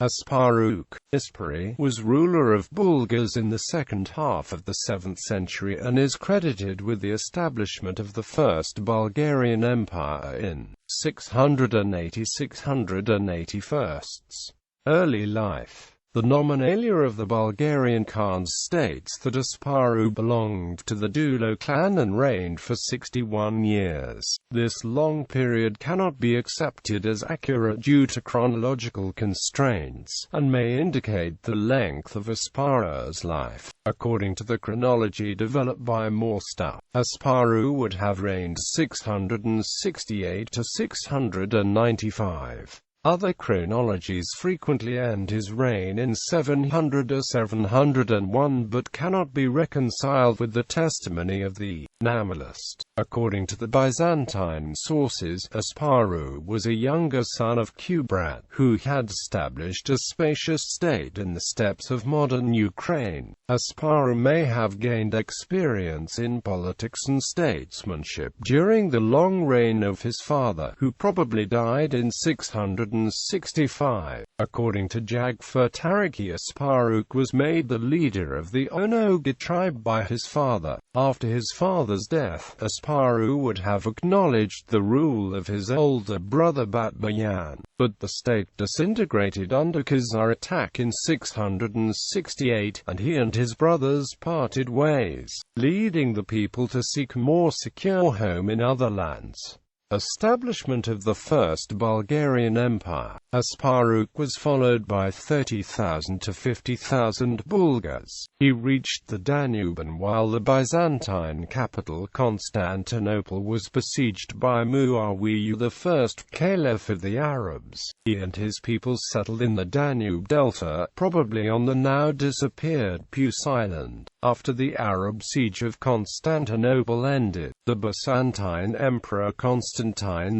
Asparukh Исперих was ruler of Bulgars in the second half of the 7th century and is credited with the establishment of the First Bulgarian Empire in 680–681. Early life. The nominalia of the Bulgarian Khans states that Asparukh belonged to the Dulo clan and reigned for 61 years. This long period cannot be accepted as accurate due to chronological constraints, and may indicate the length of Asparukh's life. According to the chronology developed by Morster, Asparukh would have reigned 668 to 695. Other chronologies frequently end his reign in 700 or 701 but cannot be reconciled with the testimony of the nominalist. According to the Byzantine sources, Asparukh was a younger son of Kubrat, who had established a spacious state in the steppes of modern Ukraine. Asparukh may have gained experience in politics and statesmanship during the long reign of his father, who probably died in 665. According to Jagfer Tariki, Asparukh was made the leader of the Onoga tribe by his father. After his father's death, Asparukh would have acknowledged the rule of his older brother Batbayan, but the state disintegrated under Khazar attack in 668, and he and his brothers parted ways, leading the people to seek a more secure home in other lands. Establishment of the First Bulgarian Empire. Asparukh was followed by 30,000 to 50,000 Bulgars. He reached the Danube, and while the Byzantine capital Constantinople was besieged by Muawiyah, the first caliph of the Arabs, he and his people settled in the Danube Delta, probably on the now disappeared Puce Island. After the Arab siege of Constantinople ended, the Byzantine Emperor Constantine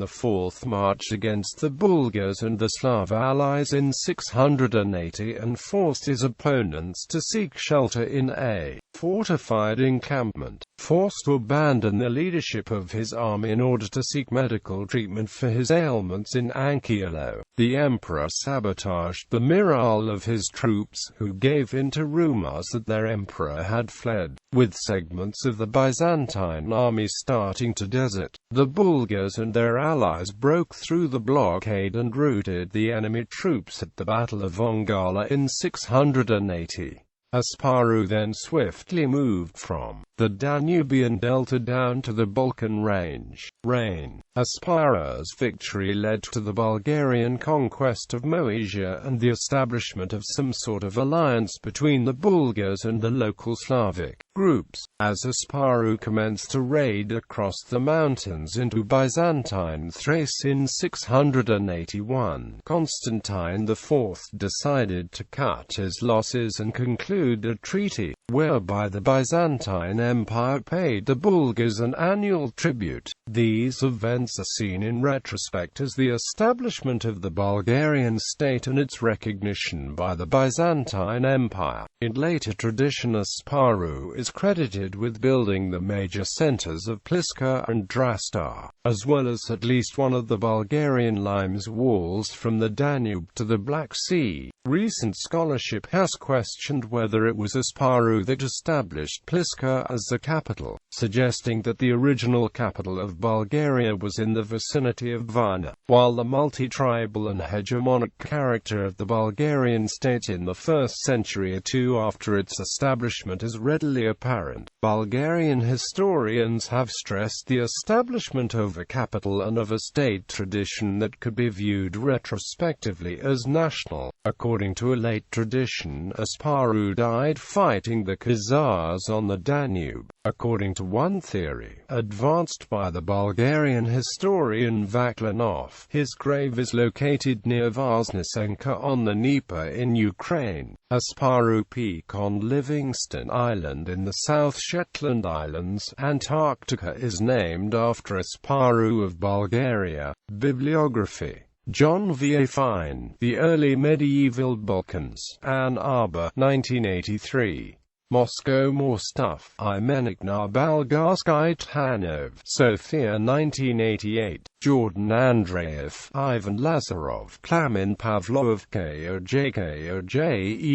IV marched against the Bulgars and the Slav allies in 680 and forced his opponents to seek shelter in a fortified encampment, forced to abandon the leadership of his army in order to seek medical treatment for his ailments in Anchialo. The emperor sabotaged the morale of his troops, who gave in to rumors that their emperor had fled. With segments of the Byzantine army starting to desert, the Bulgars and their allies broke through the blockade and routed the enemy troops at the Battle of Ongala in 680. Asparukh then swiftly moved from the Danubian delta down to the Balkan range. Asparukh's victory led to the Bulgarian conquest of Moesia and the establishment of some sort of alliance between the Bulgars and the local Slavic groups. As Asparukh commenced to raid across the mountains into Byzantine Thrace in 681, Constantine IV decided to cut his losses and conclude a treaty, whereby the Byzantine Empire paid the Bulgars an annual tribute. These events are seen in retrospect as the establishment of the Bulgarian state and its recognition by the Byzantine Empire. In later tradition, Asparukh is credited with building the major centers of Pliska and Drastar, as well as at least one of the Bulgarian limes walls from the Danube to the Black Sea. Recent scholarship has questioned whether it was Asparukh that established Pliska as the capital, suggesting that the original capital of Bulgaria was in the vicinity of Varna. While the multi-tribal and hegemonic character of the Bulgarian state in the 1st century or two after its establishment is readily apparent, Bulgarian historians have stressed the establishment of a capital and of a state tradition that could be viewed retrospectively as national. According to a late tradition, Asparukh died fighting the Khazars on the Danube. According to one theory, advanced by the Bulgarian historian Vaklinov, his grave is located near Voznesenka on the Dnieper in Ukraine. Asparukh Peak on Livingston Island in the South Shetland Islands, Antarctica is named after Asparukh of Bulgaria. Bibliography: John V. A. Fine, The Early Medieval Balkans, Ann Arbor, 1983. Moscow More Stuff, Imenigna Balgarskaya Tanov, Sofia 1988, Jordan Andreev, Ivan Lazarov, Klamin Pavlov, KOJ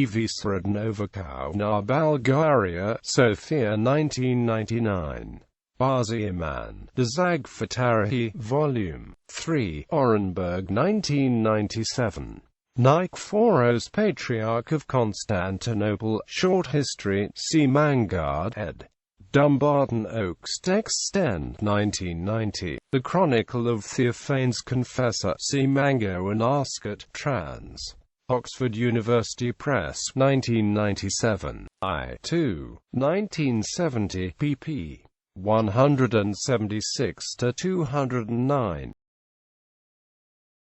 Evisradnovakow na Bulgaria, Sofia 1999. Baziaman, Dazag Fatarihi, Volume 3, Orenburg 1997. Nikephoros, Patriarch of Constantinople, Short History, C. Mangard, ed. Dumbarton Oaks, Text End, 1990. The Chronicle of Theophanes Confessor, C. Mango and Ascot, trans. Oxford University Press, 1997. I. 1970, pp. 176 to 209.